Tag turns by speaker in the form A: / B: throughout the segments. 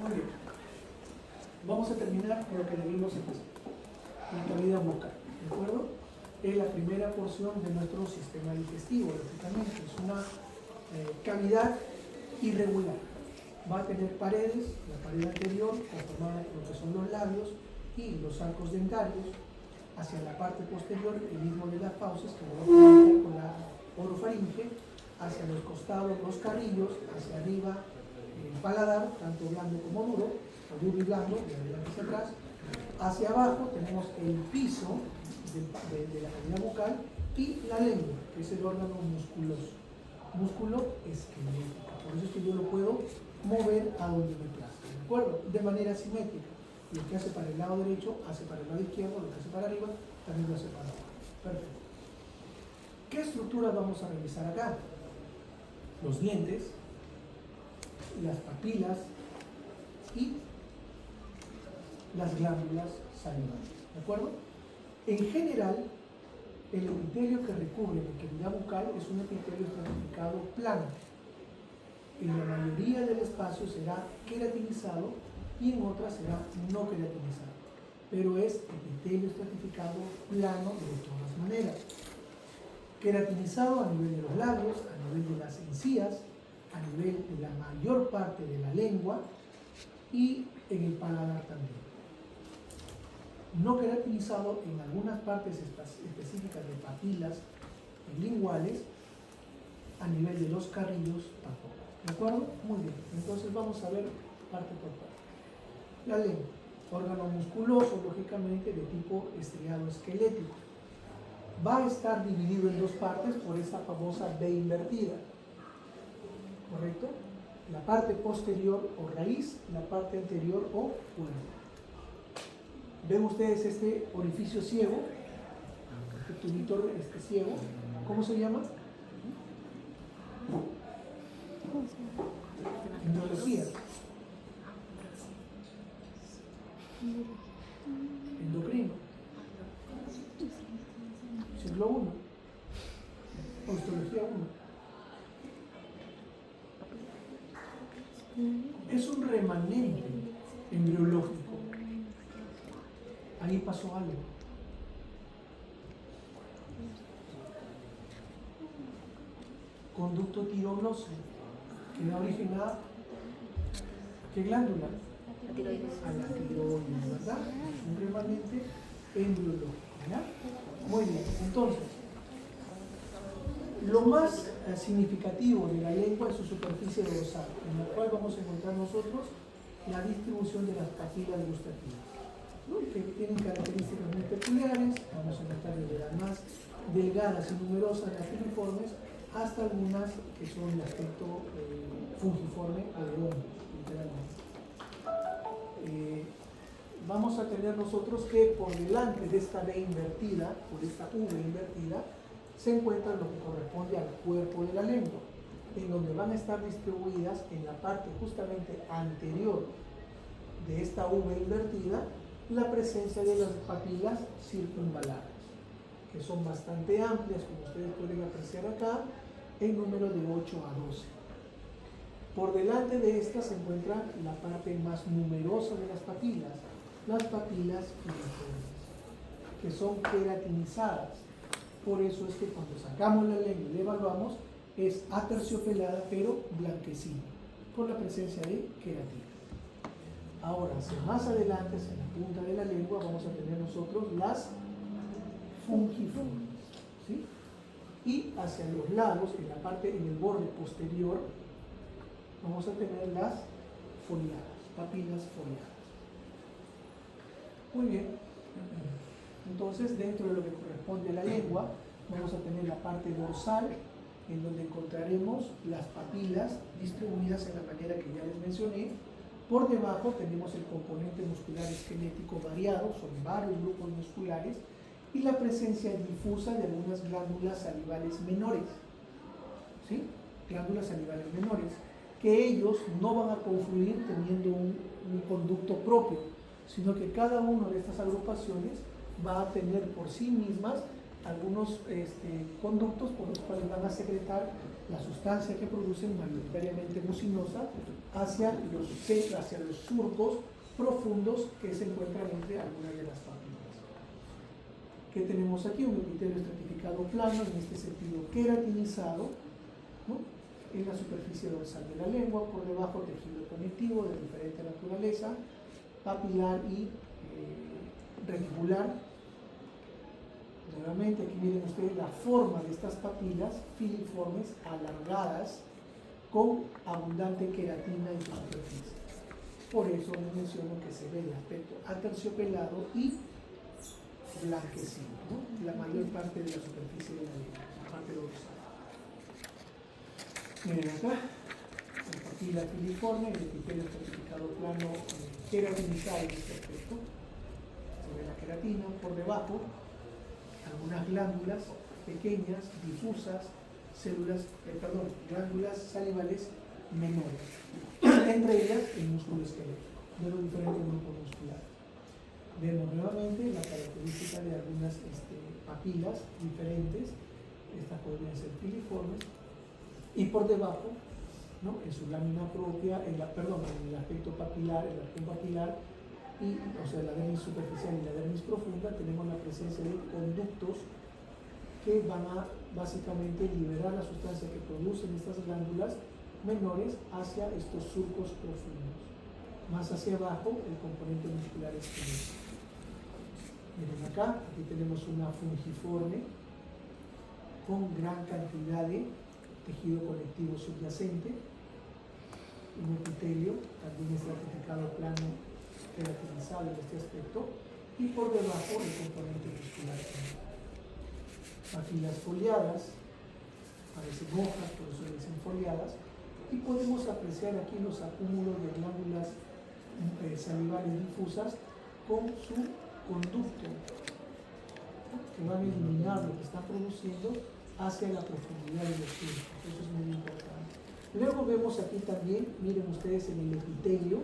A: Muy bien. Vamos a terminar con lo que debimos empezar. La cavidad bucal, ¿de acuerdo? Es la primera porción de nuestro sistema digestivo, lógicamente. Es una cavidad irregular. Va a tener paredes, la pared anterior conformada por lo que son los labios y los arcos dentarios. Hacia la parte posterior, el mismo de las fauces, que lo va a conectar con la orofaringe. Hacia los costados, los carrillos. Hacia arriba, el paladar, tanto blando como duro, o duro y blando, de adelante hacia atrás. Hacia abajo tenemos el piso de la cavidad bucal y la lengua, que es el órgano musculoso. Músculo esquelético. Por eso es que yo lo puedo mover a donde me plazca, ¿de acuerdo? De manera simétrica. Lo que hace para el lado derecho, hace para el lado izquierdo, lo que hace para arriba, también lo hace para abajo. Perfecto. ¿Qué estructuras vamos a revisar acá? Los dientes, las papilas y las glándulas salivales, ¿de acuerdo? En general, el epitelio que recubre la cavidad bucal es un epitelio estratificado plano. En la mayoría del espacio será queratinizado y en otras será no queratinizado. Pero es epitelio estratificado plano de todas maneras. Queratinizado a nivel de los labios, a nivel de las encías, a nivel de la mayor parte de la lengua y en el paladar también. No queratinizado en algunas partes específicas de papilas linguales, a nivel de los carrillos tampoco. ¿De acuerdo? Muy bien. Entonces vamos a ver parte por parte. La lengua, órgano musculoso, lógicamente, de tipo estriado esquelético. Va a estar dividido en dos partes por esa famosa V invertida. ¿Correcto? La parte posterior o raíz, la parte anterior o cuerno. ¿Ven ustedes este orificio ciego? Este tubito ciego. ¿Cómo se llama? Endología. Endocrino. Siglo I. Histología 1. Es un remanente embriológico. Ahí pasó algo. Conducto tiroglóseo, que da origen a ¿qué glándula?
B: La tiroides.
A: A la tiroides, ¿verdad? Es un remanente embriológico, ¿ya? Muy bien, entonces, lo más significativo de la lengua es su superficie dorsal, en la cual vamos a encontrar nosotros la distribución de las papilas gustativas, ¿no? Que tienen características muy peculiares. Vamos a encontrar desde las más delgadas y numerosas, las filiformes, hasta algunas que son de aspecto fungiforme o de hongo, literalmente. Vamos a tener nosotros que por delante de esta V invertida, por esta V invertida, se encuentra lo que corresponde al cuerpo de la lengua, en donde van a estar distribuidas en la parte justamente anterior de esta V invertida la presencia de las papilas circunvalares, que son bastante amplias, como ustedes pueden apreciar acá, en número de 8 a 12. Por delante de estas se encuentra la parte más numerosa de las papilas filiformes, que son queratinizadas. Por eso es que cuando sacamos la lengua y la evaluamos, es aterciopelada pero blanquecina, por la presencia de queratina. Ahora, hacia más adelante, hacia la punta de la lengua, vamos a tener nosotros las fungiformes, ¿sí? Y hacia los lados, en la parte, en el borde posterior, vamos a tener las foliadas, papilas foliadas. Muy bien. Entonces, dentro de lo que corresponde a la lengua, vamos a tener la parte dorsal, en donde encontraremos las papilas distribuidas en la manera que ya les mencioné. Por debajo tenemos el componente muscular esquelético variado, son varios grupos musculares, y la presencia difusa de algunas glándulas salivales menores, ¿sí? Glándulas salivales menores, que ellos no van a confluir teniendo un conducto propio, sino que cada una de estas agrupaciones va a tener por sí mismas algunos conductos por los cuales van a secretar la sustancia que producen mayoritariamente mucinosa hacia los surcos profundos que se encuentran entre algunas de las papilas. ¿Qué tenemos aquí? Un epitelio estratificado plano, en este sentido queratinizado, ¿no?, en la superficie dorsal de la lengua, por debajo tejido conectivo de diferente naturaleza, papilar y reticular. Nuevamente aquí miren ustedes la forma de estas papilas filiformes alargadas con abundante queratina en su superficie. Por eso les menciono que se ve el aspecto aterciopelado y blanquecino, ¿no?, la mayor parte de la superficie de la lengua, la parte dorsal. Miren acá, la papila filiforme, el epitelio estratificado plano queratinizado en este aspecto. Se ve la queratina por debajo, algunas glándulas pequeñas, difusas, glándulas salivales menores, entre ellas el músculo esquelético de los diferentes grupos musculares. Vemos nuevamente la característica de algunas papilas diferentes, estas podrían ser filiformes, y por debajo, ¿no?, en su lámina propia, en el aspecto papilar, el arcón papilar, o sea, la dermis superficial y la dermis profunda, tenemos la presencia de conductos que van a básicamente liberar la sustancia que producen estas glándulas menores hacia estos surcos profundos. Más hacia abajo, el componente muscular esquelético. Miren acá, aquí tenemos una fungiforme con gran cantidad de tejido conectivo subyacente, un epitelio también estratificado plano queratinizado en este aspecto, y por debajo el componente muscular. Papilas foliadas, parecen hojas, por eso le dicen foliadas, y podemos apreciar aquí los acúmulos de glándulas salivales difusas con su conducto, que van a eliminar lo que están produciendo hacia la profundidad de los surcos. Eso es muy importante. Luego vemos aquí también, miren ustedes en el epitelio,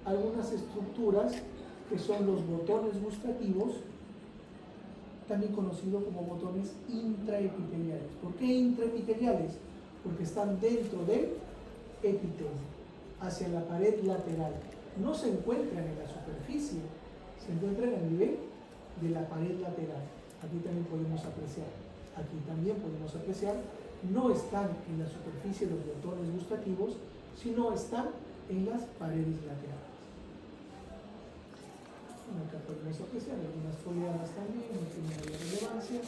A: algunas estructuras que son los botones gustativos, también conocidos como botones intraepiteliales. ¿Por qué intraepiteliales? Porque están dentro del epitelio, hacia la pared lateral. No se encuentran en la superficie, se encuentran a nivel de la pared lateral. Aquí también podemos apreciar. No están en la superficie los botones gustativos, sino están en las paredes laterales. Acá podemos apreciar algunas foliadas también, no tienen mayor relevancia.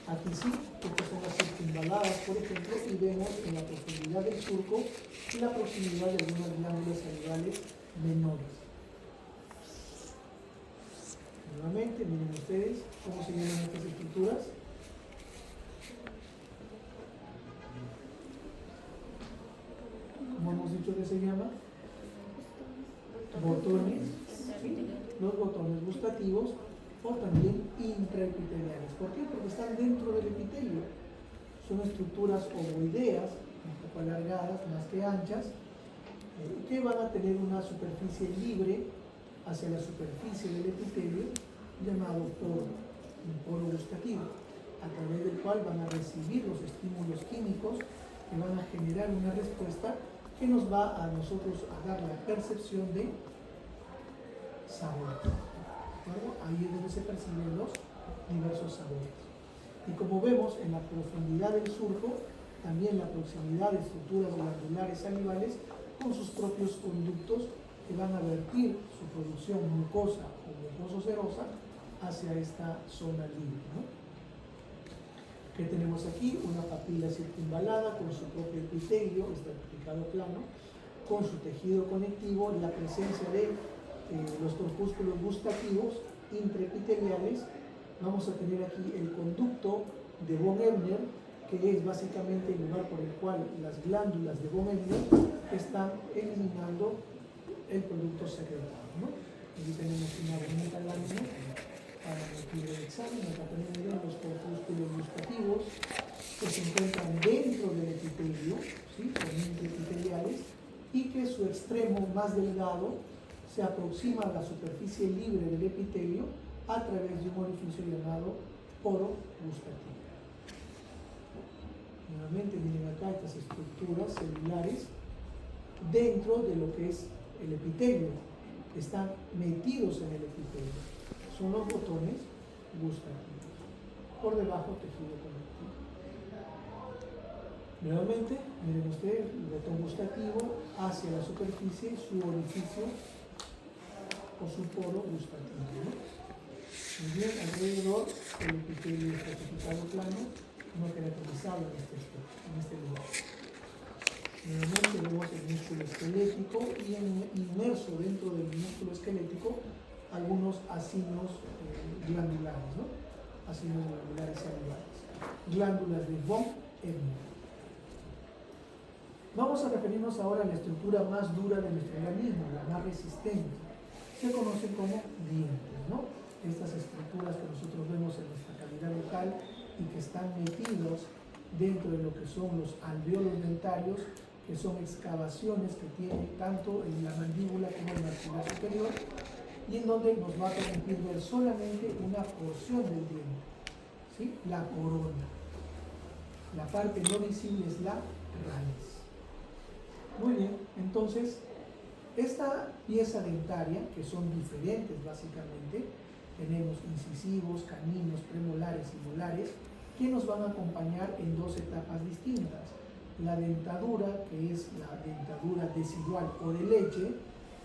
A: Aquí sí, estas son las circunvaladas, por ejemplo, y vemos en la profundidad del surco la proximidad de algunas glándulas salivales menores. Nuevamente, miren ustedes cómo se llaman estas estructuras. ¿Cómo hemos dicho que se llama? Botones, ¿sí?, los botones gustativos, o también intraepiteliales. ¿Por qué? Porque están dentro del epitelio. Son estructuras ovoideas, un poco alargadas, más que anchas, que van a tener una superficie libre hacia la superficie del epitelio, llamado poro, un poro gustativo, a través del cual van a recibir los estímulos químicos que van a generar una respuesta que nos va a nosotros a dar la percepción de sabor. Ahí es donde se perciben los diversos sabores. Y como vemos, en la profundidad del surco, también la proximidad de estructuras glandulares salivales con sus propios conductos que van a vertir su producción mucosa o mucoso-serosa hacia esta zona libre, ¿no? ¿Qué tenemos aquí? Una papila circunvalada con su propio epitelio estratificado plano, con su tejido conectivo, la presencia de los corpúsculos gustativos intraepiteliales. Vamos a tener aquí el conducto de von Ebner, que es básicamente el lugar por el cual las glándulas de von Ebner están eliminando el producto secretado, ¿no? Aquí tenemos una bonita lámina para motivo del examen. Acá tenemos los corpúsculos gustativos que se encuentran dentro del epitelio, ¿sí?, intraepiteliales, y que su extremo más delgado se aproxima a la superficie libre del epitelio a través de un orificio llamado poro gustativo. Nuevamente miren acá estas estructuras celulares dentro de lo que es el epitelio, que están metidos en el epitelio. Son los botones gustativos. Por debajo tejido conectivo. Nuevamente, miren ustedes, el botón gustativo hacia la superficie, su orificio o su poro gustativo, ¿no? Muy bien, alrededor el epitelio estratificado plano, no caracterizado en este lugar. Nuevamente vemos el músculo esquelético y inmerso dentro del músculo esquelético algunos acinos glandulares, ¿no? Acinos glandulares celulares. Glándulas de von Ebner. Vamos a referirnos ahora a la estructura más dura de nuestro organismo, la más resistente. Se conocen como dientes, ¿no? Estas estructuras que nosotros vemos en nuestra cavidad bucal y que están metidos dentro de lo que son los alveolos dentarios, que son excavaciones que tiene tanto en la mandíbula como en la maxilar superior, y en donde nos va a permitir ver solamente una porción del diente, ¿sí? La corona. La parte no visible es la raíz. Muy bien, entonces, esta pieza dentaria, que son diferentes básicamente, tenemos incisivos, caninos, premolares y molares, que nos van a acompañar en dos etapas distintas. La dentadura, que es la dentadura decidual o de leche,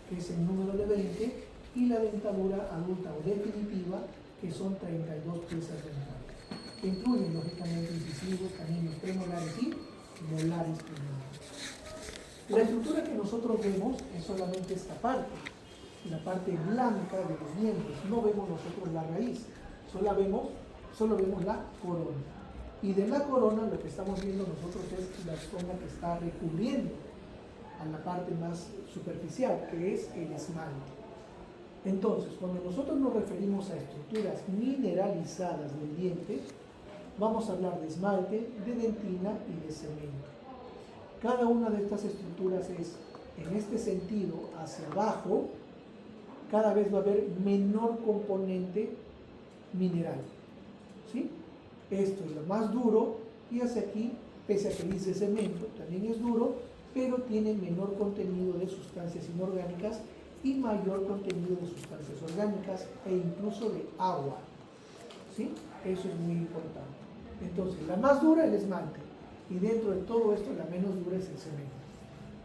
A: que es el número de 20, y la dentadura adulta o definitiva, que son 32 piezas dentales, que incluyen lógicamente incisivos, caninos, premolares y molares premolares. La estructura que nosotros vemos es solamente esta parte, la parte blanca de los dientes. No vemos nosotros la raíz, solo vemos la corona. Y de la corona lo que estamos viendo nosotros es la zona que está recubriendo a la parte más superficial, que es el esmalte. Entonces, cuando nosotros nos referimos a estructuras mineralizadas del diente, vamos a hablar de esmalte, de dentina y de cemento. Cada una de estas estructuras es, en este sentido, hacia abajo, cada vez va a haber menor componente mineral, ¿sí? Esto es lo más duro, y hacia aquí, pese a que dice cemento, también es duro, pero tiene menor contenido de sustancias inorgánicas y mayor contenido de sustancias orgánicas e incluso de agua, ¿sí? Eso es muy importante. Entonces, la más dura el esmalte, y dentro de todo esto la menos dura es el cemento.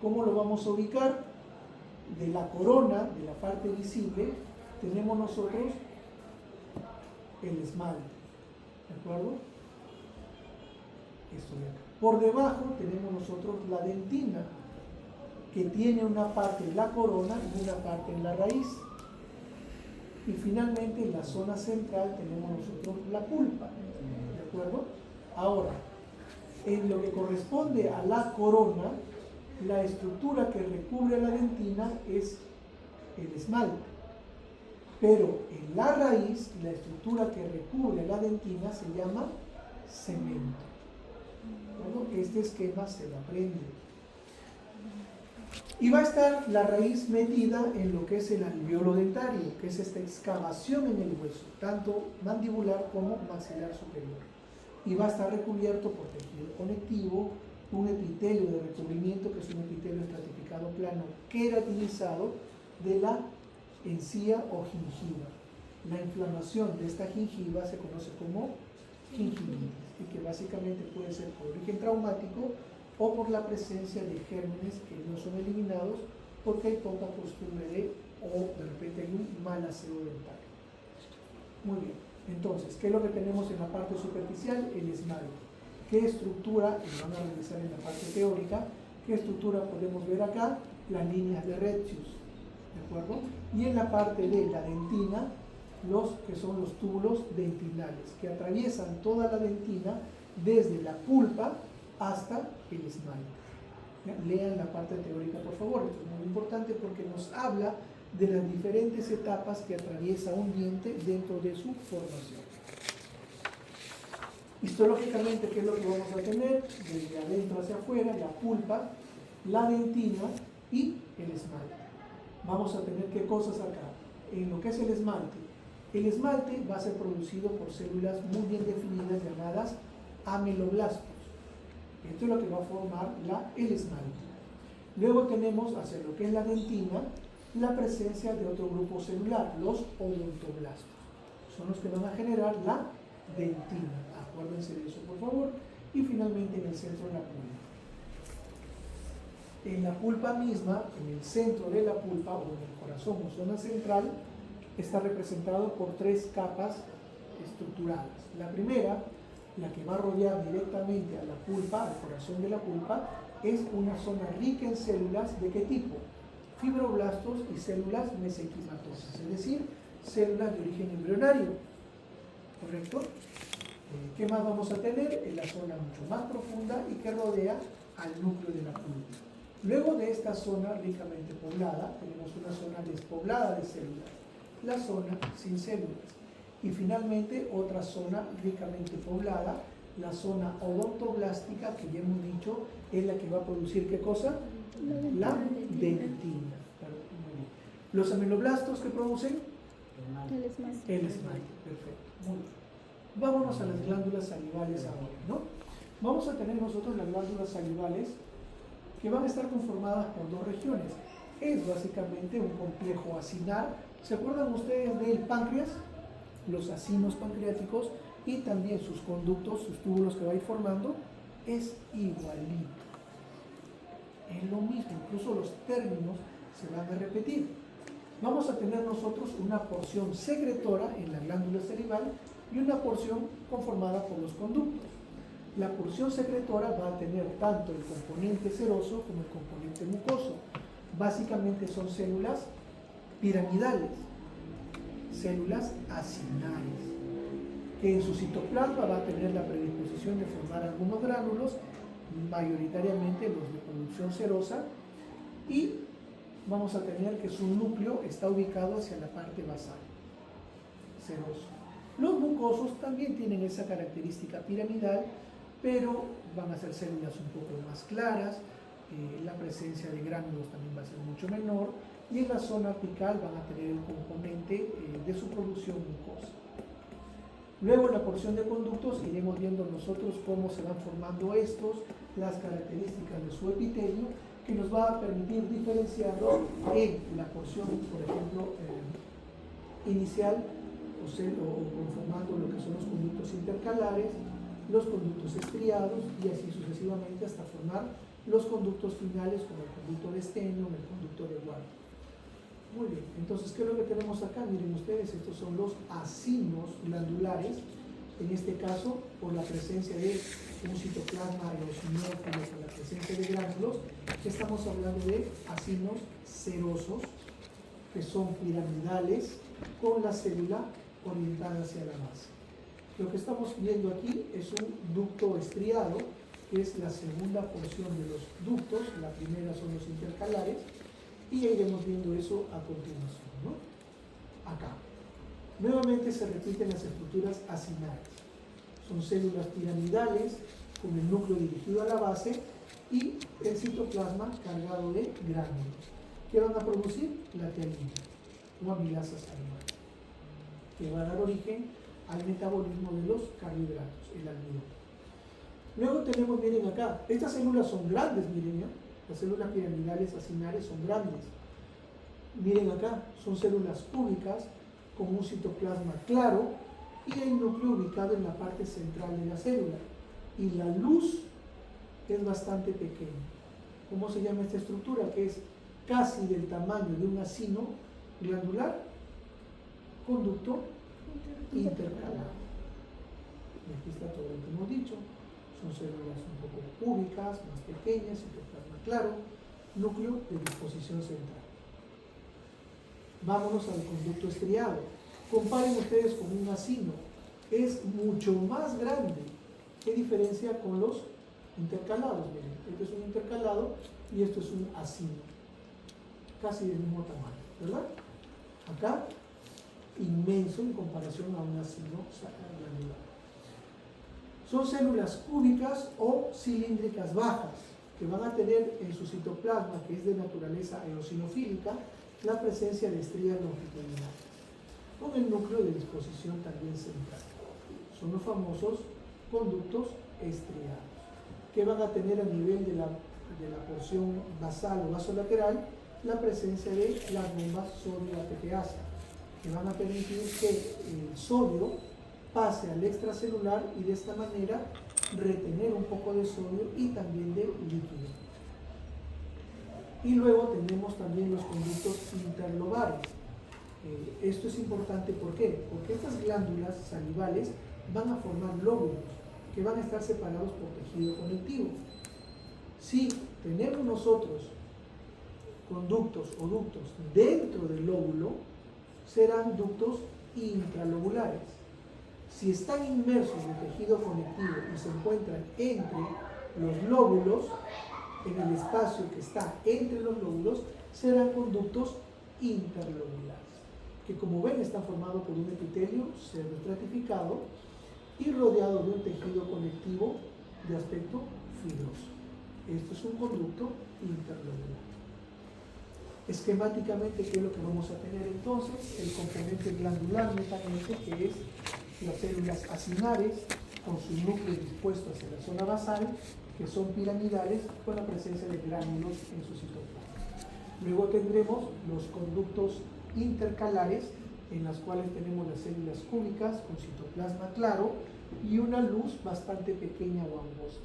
A: ¿Cómo lo vamos a ubicar? De la corona, de la parte visible, tenemos nosotros el esmalte, ¿de acuerdo? Esto de acá. Por debajo tenemos nosotros la dentina, que tiene una parte en la corona y una parte en la raíz. Y finalmente en la zona central tenemos nosotros la pulpa, ¿de acuerdo? Ahora, en lo que corresponde a la corona, la estructura que recubre a la dentina es el esmalte. Pero en la raíz, la estructura que recubre a la dentina se llama cemento. Bueno, este esquema se lo aprende. Y va a estar la raíz metida en lo que es el alveolo dentario, que es esta excavación en el hueso, tanto mandibular como maxilar superior. Y va a estar recubierto por tejido conectivo, un epitelio de recubrimiento, que es un epitelio estratificado plano queratinizado de la encía o gingiva. La inflamación de esta gingiva se conoce como gingivitis, y que básicamente puede ser por origen traumático o por la presencia de gérmenes que no son eliminados porque hay poca costumbre o de repente hay un mal aseo dental. Muy bien, entonces, ¿qué es lo que tenemos en la parte superficial? El esmalte. ¿Qué estructura? Y van a revisar en la parte teórica, ¿qué estructura podemos ver acá? Las líneas de Retzius, ¿de acuerdo? Y en la parte de la dentina, los que son los túbulos dentinales, que atraviesan toda la dentina desde la pulpa hasta el esmalte. Lean la parte teórica, por favor. Esto es muy importante porque nos habla de las diferentes etapas que atraviesa un diente dentro de su formación. Histológicamente, ¿qué es lo que vamos a tener? Desde adentro hacia afuera, la pulpa, la dentina y el esmalte. Vamos a tener ¿qué cosas acá? En lo que es el esmalte, El esmalte va a ser producido por células muy bien definidas llamadas ameloblastos. Esto es lo que va a formar el esmalte. Luego tenemos hacia lo que es la dentina la presencia de otro grupo celular, los odontoblastos. Son los que van a generar la dentina. Acuérdense de eso, por favor. Y finalmente en el centro de la pulpa. En la pulpa misma, en el centro de la pulpa o en el corazón o zona central, está representado por 3 capas estructurales. La primera, la que va a rodear directamente a la pulpa, al corazón de la pulpa, es una zona rica en células ¿de qué tipo? Fibroblastos y células mesenquimatosas, es decir, células de origen embrionario. ¿Correcto? ¿Qué más vamos a tener? En la zona mucho más profunda y que rodea al núcleo de la pulpa. Luego de esta zona ricamente poblada, tenemos una zona despoblada de células, la zona sin células. Y finalmente otra zona ricamente poblada, la zona odontoblástica, que ya hemos dicho es la que va a producir ¿qué cosa? La dentina. Los ameloblastos que producen el esmalte. Perfecto, muy bien. Vámonos a las glándulas salivales ahora, ¿no? Vamos a tener nosotros las glándulas salivales que van a estar conformadas por 2 regiones. Es básicamente un complejo acinar. ¿Se acuerdan ustedes del páncreas? Los acinos pancreáticos y también sus conductos, sus túbulos que va a ir formando, es igualito. Es lo mismo, incluso los términos se van a repetir. Vamos a tener nosotros una porción secretora en la glándula salival y una porción conformada por los conductos. La porción secretora va a tener tanto el componente seroso como el componente mucoso. Básicamente son células piramidales, células acinares, que en su citoplasma va a tener la predisposición de formar algunos gránulos, mayoritariamente los de producción serosa, y vamos a tener que su núcleo está ubicado hacia la parte basal, seroso. Los mucosos también tienen esa característica piramidal, pero van a ser células un poco más claras, la presencia de gránulos también va a ser mucho menor, y en la zona apical van a tener el componente de su producción mucosa. Luego en la porción de conductos iremos viendo nosotros cómo se van formando estos, las características de su epitelio, que nos va a permitir diferenciarlos en la porción, por ejemplo, inicial, o conformando lo que son los conductos intercalares, los conductos estriados y así sucesivamente hasta formar los conductos finales como el conducto de Stenholm, el conducto de Ward. Muy bien, entonces, ¿qué es lo que tenemos acá? Miren ustedes, estos son los acinos glandulares, en este caso, por la presencia de un citoplasma eosinófilo, por la presencia de gránulos, estamos hablando de acinos serosos, que son piramidales, con la célula orientada hacia la base. Lo que estamos viendo aquí es un ducto estriado, que es la segunda porción de los ductos, la primera son los intercalares, y ya iremos viendo eso a continuación, ¿no? Acá. Nuevamente se repiten las estructuras acinares. Son células piramidales con el núcleo dirigido a la base y el citoplasma cargado de gránulos. ¿Qué van a producir? La tealina o amilasa salivales, que va a dar origen al metabolismo de los carbohidratos, el almidón. Luego tenemos, miren acá, estas células son grandes, miren ya. Las células piramidales acinares son grandes. Miren acá, son células cúbicas con un citoplasma claro y el núcleo ubicado en la parte central de la célula. Y la luz es bastante pequeña. ¿Cómo se llama esta estructura? Que es casi del tamaño de un acino glandular, conducto intercalado. Y aquí está todo lo que hemos dicho. Son células un poco cúbicas, más pequeñas, citoplasma claro, núcleo de disposición central. Vámonos al conducto estriado. Comparen ustedes con un acino. Es mucho más grande. ¿Qué diferencia con los intercalados? Miren, este es un intercalado y esto es un acino. Casi del mismo tamaño, ¿verdad? Acá, inmenso en comparación a un acino glandular. Son células cúbicas o cilíndricas bajas, que van a tener en su citoplasma, que es de naturaleza eosinofílica, la presencia de estrías longitudinales. con el núcleo de disposición también central. Son los famosos conductos estriados, que van a tener a nivel de la porción basal o vasolateral la presencia de las bombas sodio-ATPasa, que van a permitir que el sodio pase al extracelular y de esta manera retener un poco de sodio y también de líquido. Y luego tenemos también los conductos interlobares. Esto es importante, ¿por qué? Porque estas glándulas salivales van a formar lóbulos que van a estar separados por tejido conectivo. Si tenemos nosotros conductos o ductos dentro del lóbulo, serán ductos intralobulares. Si están inmersos en tejido conectivo y se encuentran entre los lóbulos, en el espacio que está entre los lóbulos, serán conductos interlobulares, que como ven están formados por un epitelio pseudoestratificado y rodeado de un tejido conectivo de aspecto fibroso. Esto es un conducto interlobular. Esquemáticamente, ¿qué es lo que vamos a tener entonces? El componente glandular netamente, que es las células acinares con su núcleo dispuesto hacia la zona basal, que son piramidales con la presencia de gránulos en su citoplasma. Luego tendremos los conductos intercalares, en las cuales tenemos las células cúbicas con citoplasma claro y una luz bastante pequeña o angosta.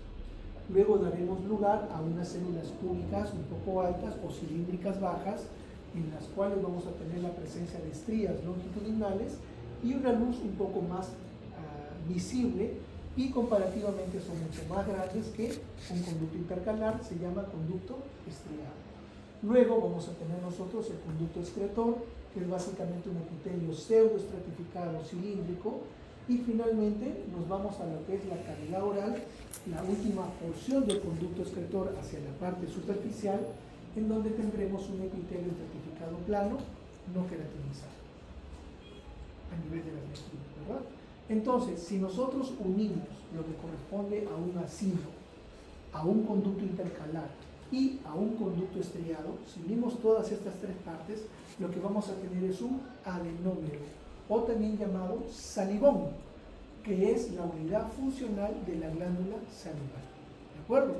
A: Luego daremos lugar a unas células cúbicas un poco altas o cilíndricas bajas, en las cuales vamos a tener la presencia de estrías longitudinales y una luz un poco más visible, y comparativamente son mucho más grandes que un conducto intercalar, se llama conducto estriado. Luego vamos a tener nosotros el conducto excretor, que es básicamente un epitelio pseudoestratificado cilíndrico, y finalmente nos vamos a lo que es la cavidad oral, la última porción del conducto excretor hacia la parte superficial, en donde tendremos un epitelio estratificado plano, no queratinizado, a nivel de la estructura, ¿verdad? Entonces, si nosotros unimos lo que corresponde a un acino, a un conducto intercalar y a un conducto estriado, si unimos todas estas tres partes, lo que vamos a tener es un adenómero, o también llamado salivón, que es la unidad funcional de la glándula salival. ¿De acuerdo?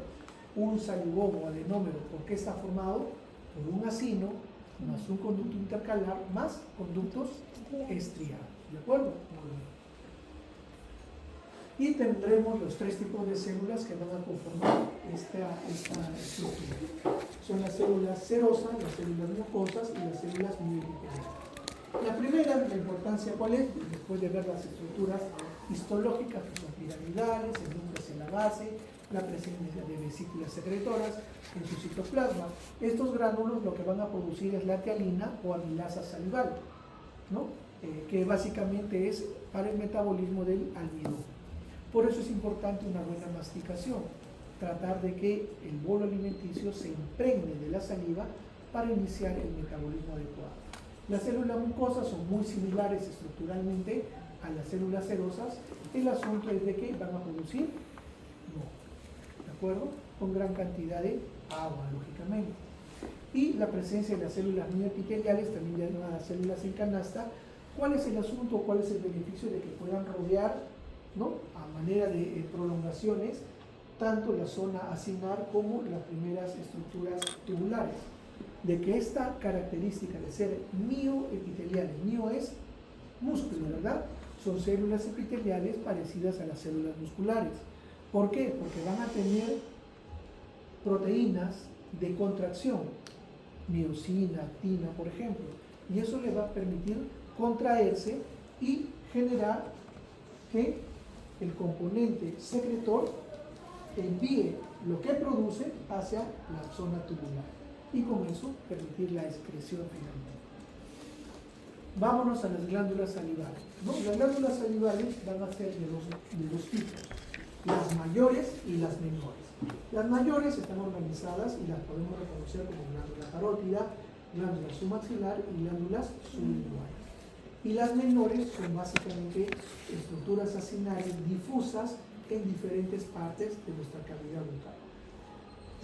A: Un salivón o adenómero, ¿por qué está formado? Por un acino, más un conducto intercalar, más conductos estriados. ¿De acuerdo? Muy bien. Y tendremos los tres tipos de células que van a conformar esta estructura. Son las células serosas, las células mucosas y las células mioepiteliales. La primera, la importancia ¿cuál es? Después de ver las estructuras histológicas, que son piramidales, el núcleo hacia la base, la presencia de vesículas secretoras en su citoplasma. Estos gránulos lo que van a producir es la tialina o amilasa salival, ¿no? Que básicamente es para el metabolismo del almidón. Por eso es importante una buena masticación, tratar de que el bolo alimenticio se impregne de la saliva para iniciar el metabolismo adecuado. Las células mucosas son muy similares estructuralmente a las células serosas. El asunto es de que van a producir moho, ¿de acuerdo? Con gran cantidad de agua, lógicamente. Y la presencia de las células mioepiteliales, también llamadas células en canasta. ¿Cuál es el asunto? ¿Cuál es el beneficio de que puedan rodear, ¿no?, a manera de prolongaciones, tanto la zona acinar como las primeras estructuras tubulares? De que esta característica de ser mioepiteliales, mio es músculo, ¿verdad? Son células epiteliales parecidas a las células musculares. ¿Por qué? Porque van a tener proteínas de contracción, miosina, actina, por ejemplo, y eso les va a permitir contraerse y generar que el componente secretor envíe lo que produce hacia la zona tubular y con eso permitir la excreción finalmente. Vámonos a las glándulas salivales, ¿no? Las glándulas salivales van a ser de dos tipos, las mayores y las menores. Las mayores están organizadas y las podemos reconocer como glándula parótida, glándula submaxilar y glándulas sublinguales. Y las menores son básicamente estructuras acinales difusas en diferentes partes de nuestra cavidad bucal.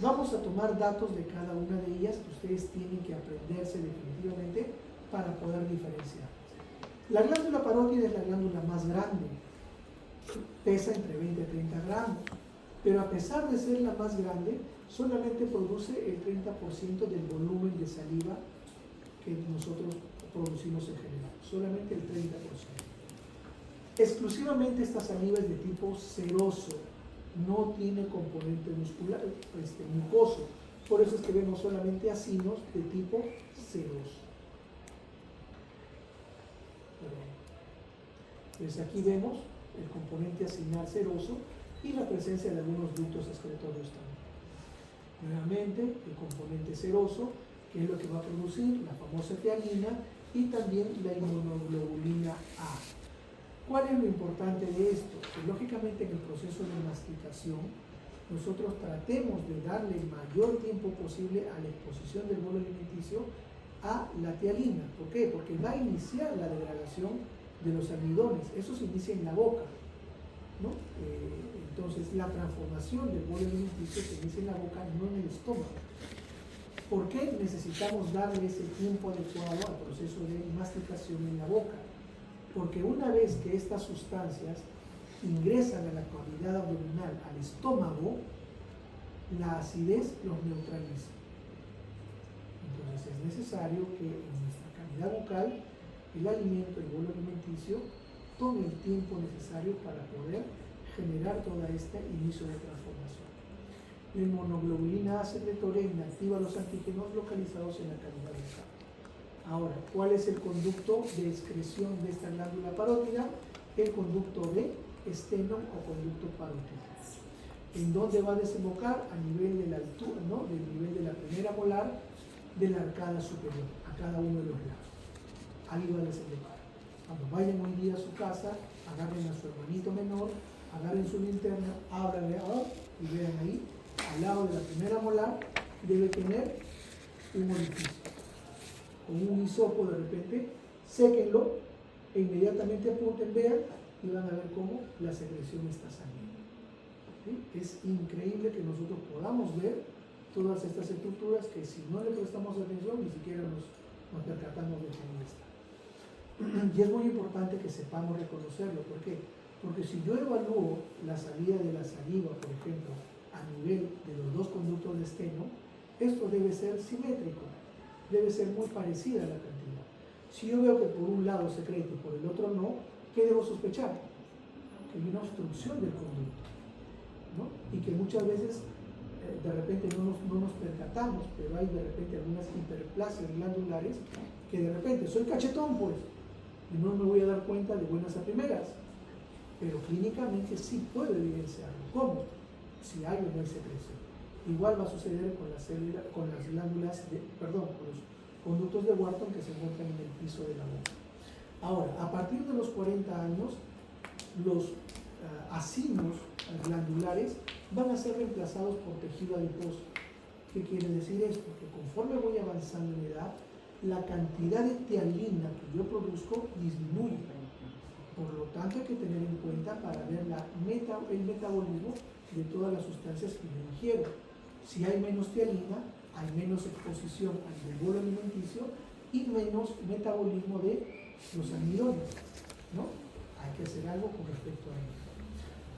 A: Vamos a tomar datos de cada una de ellas que ustedes tienen que aprenderse definitivamente para poder diferenciar. La glándula parótida es la glándula más grande, pesa entre 20 y 30 gramos, pero a pesar de ser la más grande, solamente produce el 30% del volumen de saliva que nosotros producimos en general, solamente el 30%. Exclusivamente esta saliva es de tipo seroso, no tiene componente muscular, mucoso, por eso es que vemos solamente acinos de tipo seroso. Entonces aquí vemos el componente acinal seroso y la presencia de algunos ductos excretorios también. Nuevamente, el componente seroso, que es lo que va a producir la famosa tiamina y también la inmunoglobulina A. ¿Cuál es lo importante de esto? Que lógicamente en el proceso de masticación nosotros tratemos de darle el mayor tiempo posible a la exposición del bolo alimenticio a la tialina. ¿Por qué? Porque va a iniciar la degradación de los almidones. Eso se inicia en la boca, ¿no? Entonces la transformación del bolo alimenticio se inicia en la boca, no en el estómago. ¿Por qué necesitamos darle ese tiempo adecuado al proceso de masticación en la boca? Porque una vez que estas sustancias ingresan a la cavidad abdominal, al estómago, la acidez los neutraliza. Entonces es necesario que en nuestra cavidad bucal el alimento, el bolo alimenticio, tome el tiempo necesario para poder generar todo este inicio de transformación. La inmunoglobulina A secretoria inactiva los antígenos localizados en la cavidad bucal. Ahora, ¿cuál es el conducto de excreción de esta glándula parótida? El conducto de esteno o conducto parótido. ¿En dónde va a desembocar? A nivel de la altura, ¿no? Del nivel de la primera molar de la arcada superior, a cada uno de los lados. Ahí va a desembocar. Cuando vayan hoy día a su casa, agarren a su hermanito menor, agarren su linterna, ábranle y vean ahí, al lado de la primera molar, debe tener un orificio. Con un hisopo de repente, séquenlo e inmediatamente apunten, vean y van a ver cómo la secreción está saliendo. ¿Sí? Es increíble que nosotros podamos ver todas estas estructuras que si no le prestamos atención ni siquiera nos percatamos de cómo está. Y es muy importante que sepamos reconocerlo. ¿Por qué? Porque si yo evalúo la salida de la saliva, por ejemplo, a nivel de los dos conductos de esteno, esto debe ser simétrico, debe ser muy parecida a la cantidad. Si yo veo que por un lado secreta y por el otro no, ¿qué debo sospechar? Que hay una obstrucción del conducto, ¿no? Y que muchas veces de repente no nos percatamos, pero hay de repente algunas hiperplasias glandulares que de repente soy cachetón pues, y no me voy a dar cuenta de buenas a primeras, pero clínicamente sí puedo evidenciarlo. ¿Cómo? Si hay o no hay secreción. Igual va a suceder con las glándulas, con los conductos de Wharton que se encuentran en el piso de la boca. Ahora, a partir de los 40 años, los acinos glandulares van a ser reemplazados por tejido adiposo. ¿Qué quiere decir esto? Que conforme voy avanzando en edad, la cantidad de tialina que yo produzco disminuye. Por lo tanto, hay que tener en cuenta para ver el metabolismo de todas las sustancias que yo ingiero. Si hay menos tialina, hay menos exposición al bolo alimenticio y menos metabolismo de los almidones, ¿no? Hay que hacer algo con respecto a ello.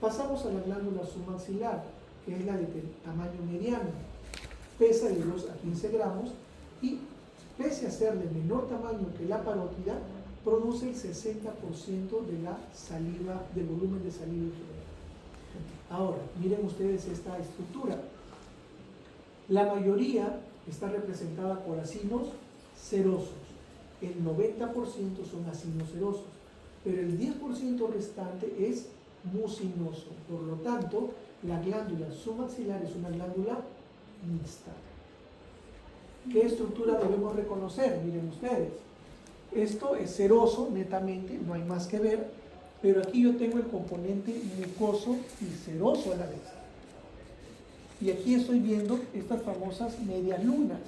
A: Pasamos a la glándula submaxilar, que es la de tamaño mediano. Pesa de 2 a 15 gramos y, pese a ser de menor tamaño que la parótida, produce el 60% de la saliva, del volumen de saliva en general. Ahora, miren ustedes esta estructura. La mayoría está representada por acinos serosos. El 90% son acinos serosos, pero el 10% restante es mucinoso. Por lo tanto, la glándula submaxilar es una glándula mixta. ¿Qué estructura debemos reconocer? Miren ustedes. Esto es seroso, netamente, no hay más que ver, pero aquí yo tengo el componente mucoso y seroso a la vez. Y aquí estoy viendo estas famosas medias lunas.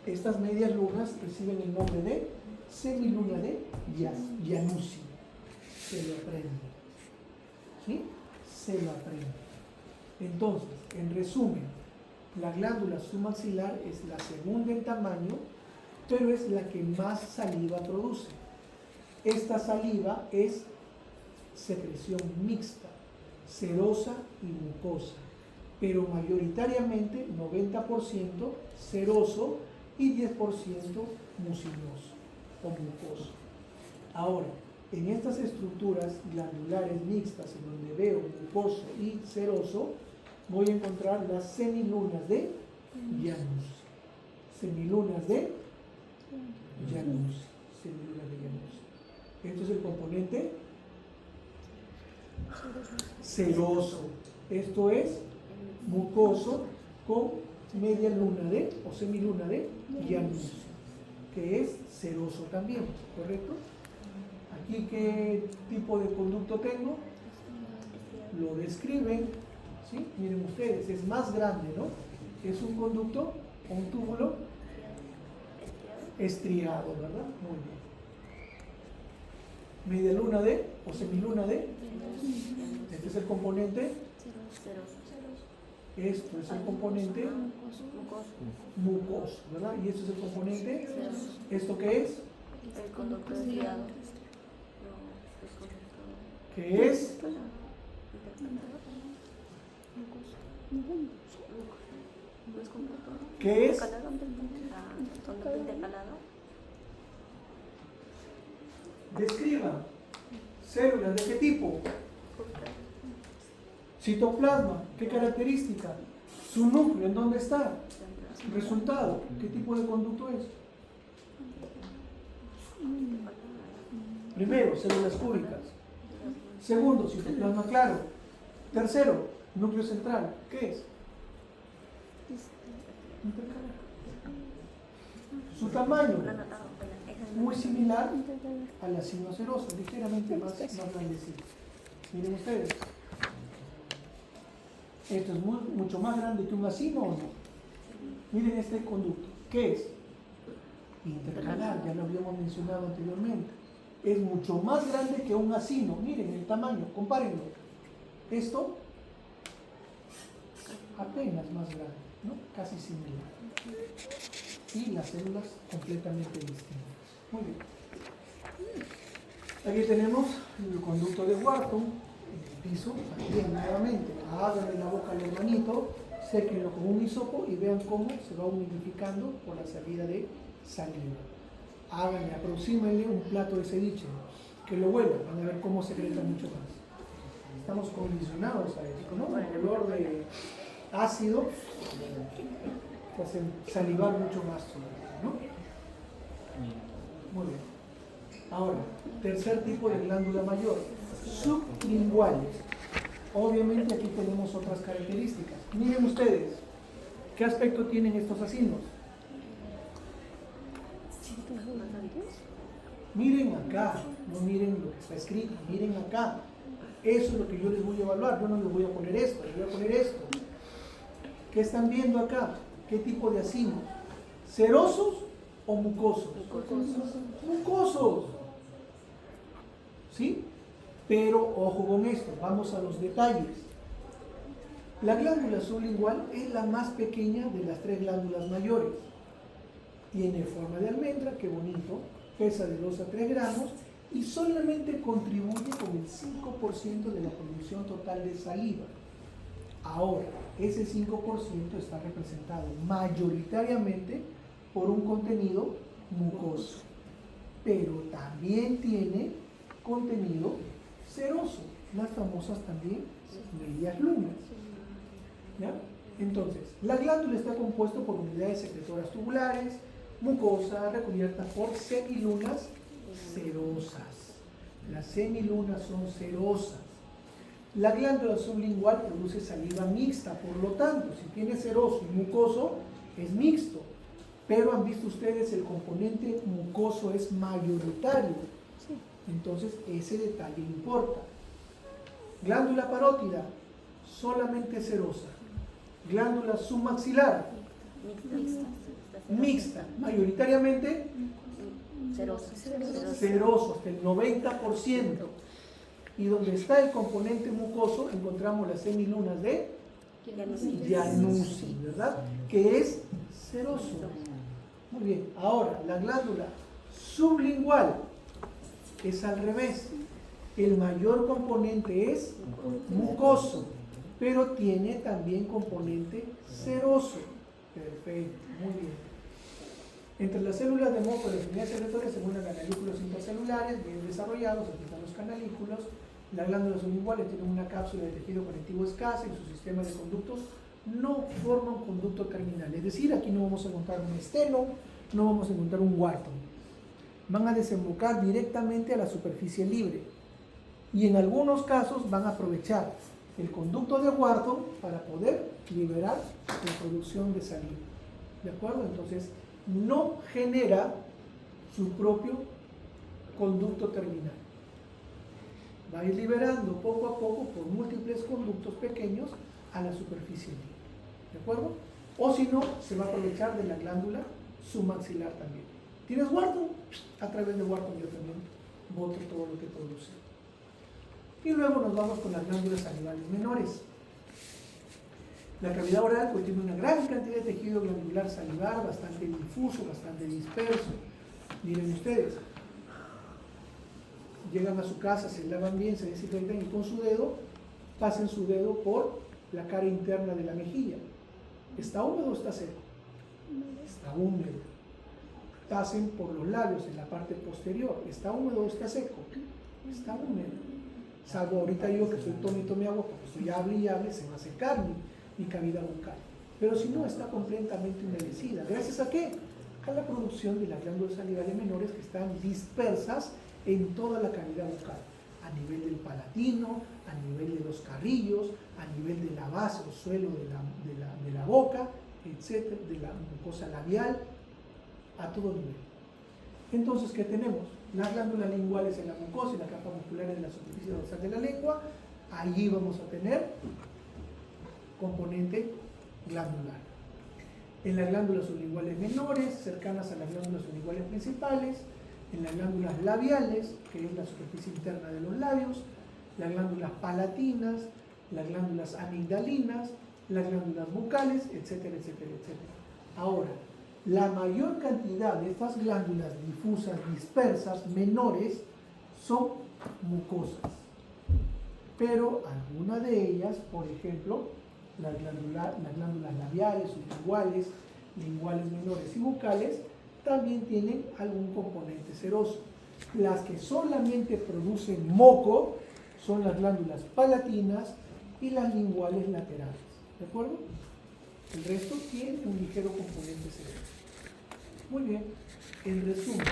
A: Estas medias lunas reciben el nombre de semiluna de Januzzi. Se lo aprende. ¿Sí? Se lo aprende. Entonces, en resumen, la glándula submaxilar es la segunda en tamaño, pero es la que más saliva produce. esta saliva es secreción mixta, serosa y mucosa, pero mayoritariamente 90% seroso y 10% mucinoso o mucoso. Ahora, en estas estructuras glandulares mixtas, en donde veo mucoso y seroso, voy a encontrar las semilunas de Janus. Semilunas de Janus. Semilunas de Janus. Esto es el componente seroso. Esto es mucoso con media luna de o semiluna de Janus, que es seroso también, ¿correcto? Aquí, ¿qué tipo de conducto tengo? Lo describen, ¿sí? Miren ustedes, es más grande, ¿no? Es un conducto o un túbulo estriado, ¿verdad? Muy bien. Media luna de o semiluna de. Este es el componente. Esto es el componente mucoso, ¿verdad? Y esto es el componente. ¿Esto qué es?
B: El conducto estriado.
A: ¿Qué es? ¿Qué es?
B: Conducto intercalado.
A: Describan células de qué tipo. Citoplasma, ¿qué característica? Su núcleo, ¿en dónde está? Resultado, ¿qué tipo de conducto es? Primero, células cúbicas. Segundo, citoplasma claro. Tercero, núcleo central, ¿qué es? Intercalar. Su tamaño, muy similar a la sinocerosa, ligeramente más grandecita. Miren ustedes. Esto es mucho más grande que un acino, ¿o no? Miren este conducto. ¿Qué es? Intercalar, ya lo habíamos mencionado anteriormente. Es mucho más grande que un acino. Miren el tamaño, compárenlo. Esto apenas más grande, ¿no? Casi similar. Y las células completamente distintas. Muy bien. Aquí tenemos el conducto de Wharton. En el piso, aquí nuevamente, háganle la boca al hermanito, séquenlo con un hisopo y vean cómo se va humidificando por la salida de saliva. Háganle, aproxímenle un plato de ceviche, que lo huelan, van a ver cómo secreta mucho más. Estamos condicionados a esto, ¿no? El olor de ácido te hace salivar mucho más todavía, ¿no? Muy bien. Ahora, tercer tipo de glándula mayor, sublinguales. Obviamente aquí tenemos otras características. Miren ustedes, ¿qué aspecto tienen estos acinos? Miren acá, no miren lo que está escrito, miren acá. Eso es lo que yo les voy a evaluar. Yo no les voy a poner esto, les voy a poner esto. ¿Qué están viendo acá? ¿Qué tipo de acinos? ¿Serosos o mucosos? Mucosos. ¿Sí? Pero ojo con esto, vamos a los detalles. La glándula sublingual es la más pequeña de las tres glándulas mayores. Tiene forma de almendra, qué bonito, pesa de 2 a 3 gramos y solamente contribuye con el 5% de la producción total de saliva. Ahora, ese 5% está representado mayoritariamente por un contenido mucoso, pero también tiene contenido seroso, las famosas también medias lunas. ¿Ya? Entonces, la glándula está compuesta por unidades secretoras tubulares, mucosa, recubierta por semilunas serosas. Las semilunas son serosas. La glándula sublingual produce saliva mixta, por lo tanto, si tiene seroso y mucoso, es mixto. Pero han visto ustedes, el componente mucoso es mayoritario. Entonces, ese detalle importa. Glándula parótida, solamente serosa. Glándula submaxilar, mixta, mayoritariamente seroso, hasta el 90%. Y donde está el componente mucoso, encontramos las semilunas de Janussi, ¿verdad? Que es seroso. Muy bien, ahora la glándula sublingual, es al revés. El mayor componente es mucoso, pero tiene también componente seroso. Perfecto, muy bien. Entre las células de moco y las unidades secretorias se encuentran canalículos intercelulares bien desarrollados, aquí están los canalículos. Las glándulas sublinguales tienen una cápsula de tejido conectivo escasa y su sistema de conductos no forma un conducto terminal. Es decir, aquí no vamos a encontrar un esteno, no vamos a encontrar un Wharton. Van a desembocar directamente a la superficie libre. Y en algunos casos van a aprovechar el conducto de Wharton para poder liberar la producción de saliva. ¿De acuerdo? Entonces, no genera su propio conducto terminal. Va a ir liberando poco a poco por múltiples conductos pequeños a la superficie libre. ¿De acuerdo? O si no, se va a aprovechar de la glándula submaxilar también. ¿Tienes Wharton? A través de Wharton yo también boto todo lo que produce. Y luego nos vamos con las glándulas salivales menores. La cavidad oral contiene una gran cantidad de tejido glandular salivar, bastante difuso, bastante disperso. Miren ustedes, llegan a su casa, se lavan bien, se desinfectan y con su dedo, pasen su dedo por la cara interna de la mejilla. ¿Está húmedo o está seco? Está húmedo. Pasen por los labios en la parte posterior. ¿Está húmedo o está seco? Está húmedo. Salvo ahorita yo que estoy tome agua, porque estoy hable y hable, se va a secar mi cavidad bucal. Pero si no, está completamente humedecida. ¿Gracias a qué? A la producción de las glándulas salivales menores que están dispersas en toda la cavidad bucal, a nivel del palatino, a nivel de los carrillos, a nivel de la base o suelo de la boca, etcétera, de la mucosa labial, a todo nivel. Entonces, ¿qué tenemos? Las glándulas linguales en la mucosa y la capa muscular de la superficie dorsal de la lengua. Allí vamos a tener componente glandular. En las glándulas sublinguales menores, cercanas a las glándulas sublinguales principales, en las glándulas labiales, que es la superficie interna de los labios, las glándulas palatinas, las glándulas amigdalinas, las glándulas bucales, etcétera, etcétera, etcétera. Ahora, la mayor cantidad de estas glándulas difusas, dispersas, menores, son mucosas. Pero algunas de ellas, por ejemplo, las glándulas labiales, sublinguales, linguales menores y bucales, también tienen algún componente seroso. Las que solamente producen moco son las glándulas palatinas y las linguales laterales. ¿De acuerdo? El resto tiene un ligero componente seroso. Muy bien. En resumen,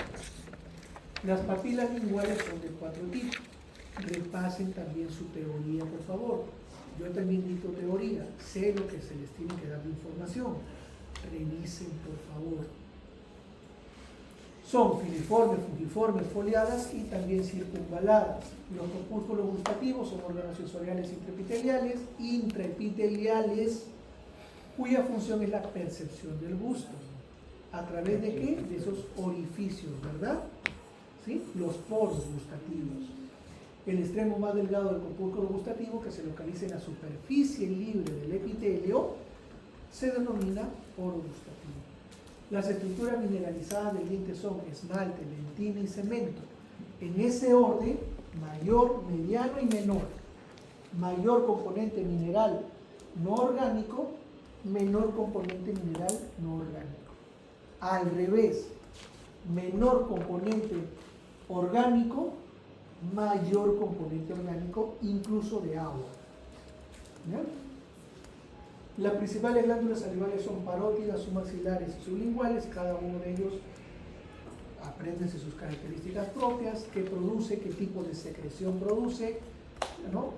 A: las papilas linguales son de 4 tipos. Repasen también su teoría, por favor. Yo también dicto teoría. Sé lo que se les tiene que dar de información. Revisen, por favor. Son filiformes, fungiformes, foliadas y también circunvaladas. Los corpúsculos gustativos son órganos sensoriales intraepiteliales, cuya función es la percepción del gusto. ¿A través de qué? De esos orificios, ¿verdad? ¿Sí? Los poros gustativos. El extremo más delgado del corpúsculo gustativo, que se localiza en la superficie libre del epitelio, se denomina poro gustativo. Las estructuras mineralizadas del diente son esmalte, dentina y cemento. En ese orden, mayor, mediano y menor. Mayor componente mineral no orgánico, menor componente mineral no orgánico. Al revés, menor componente orgánico, mayor componente orgánico, incluso de agua. ¿Ya? Las principales glándulas salivales son parótidas, submaxilares y sublinguales. Cada uno de ellos, apréndense sus características propias, qué produce, qué tipo de secreción produce, ¿no?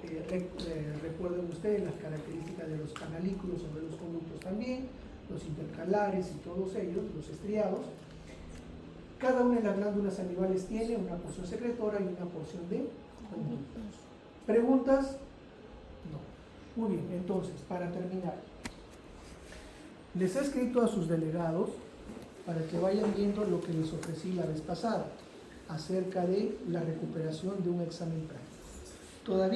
A: Recuerden ustedes las características de los canalículos o de los conductos también, los intercalares y todos ellos, los estriados. Cada una de las glándulas salivales tiene una porción secretora y una porción de conductos. ¿Preguntas? No. Muy bien, entonces, para terminar, les he escrito a sus delegados para que vayan viendo lo que les ofrecí la vez pasada acerca de la recuperación de un examen práctico. Todavía